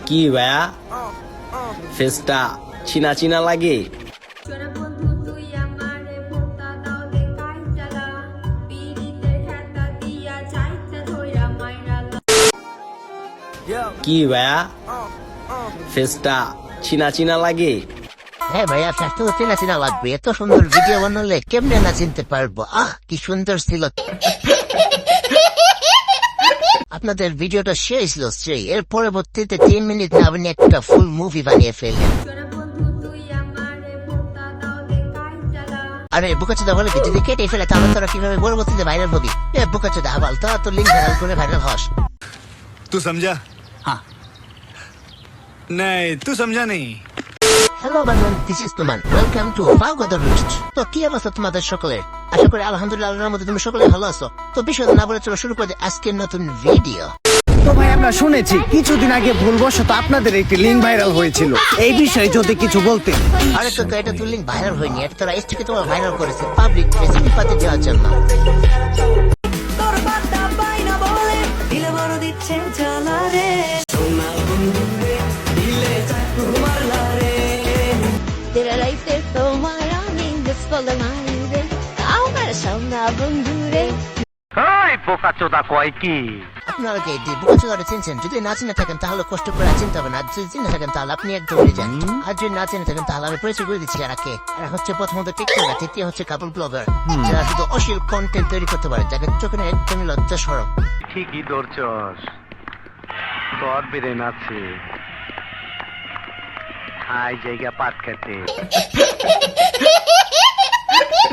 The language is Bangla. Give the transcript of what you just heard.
কি ভাইয়া ফেসটা চিনা চিনা লাগে। কি ভাইয়া ফেসটা চিনা চিনা লাগে। হ্যাঁ ভাইয়া, ফ্যাক্ট তো চেনা চেনা লাগবে। এত সুন্দর ভিডিও বানালে কেমনে না চিনতে পারবো? কি সুন্দর ছিল। আপনাদের ভিডিওটা সেই ছিল সেই। এর পরবর্তীতে 3 মিনিট না আপনি একটা ফুল মুভি বানিয়ে ফেললেন। আরে বুকাচোদা বলে কি, যদি কেটে ফেলে তাহলে তোরা কিভাবে পরবর্তীতে ভাইরাল হবি? বুকাচোদা আবাল, তোরা তো লিঙ্ক ভাইরাল করে ভাইরাল হস। तू समझा? हाँ नहीं तू समझा नहीं। হ্যালো বান্ধব, দিস ইজ তুমান। ওয়েলকাম টু ফাউগাদার রুস্ট। তো কি অবস্থা তোমাদের সকলের? আশা করি আলহামদুলিল্লাহ আল্লাহর মধ্যে তুমি সকলে ভালো আছো। তো বিষয় না বলে চলো শুরু করে দিই আজকের নতুন ভিডিও। তো ভাই আমরা শুনেছি কিছুদিন আগে ভুলবশত আপনাদের একটি লিঙ্ক ভাইরাল হয়েছিল, এই বিষয়ে যদি কিছু বলতে। আরে তো এটা তো লিঙ্ক ভাইরাল হয়নি, এটা তোরা এস থেকে তোমার ভাইরাল করেছে পাবলিক রেসিপি পাতে দেওয়ার জন্য। আপনারা কি বুকাচোদাটা চিনছেন? যদি না চিনে থাকেন তাহলে কষ্ট করে চিনতে হবে না। যদি চিনে থাকেন তাহলে আপনি একদম যান। আর যদি না চিনে থাকেন তাহলে আমি পরিচয় করে দিচ্ছি এরাকে। এরা হচ্ছে প্রথমত টিকটকার, দ্বিতীয় হচ্ছে কাপল ব্লগার, যারা শুধু অশ্লীল কন্টেন্ট তৈরি করতে পারে, যাকে চোখে একদমই লজ্জা সরব। ঠিকই ধরছস, তোর ব্রেন আছে, আই জায়গা পাট খেতে।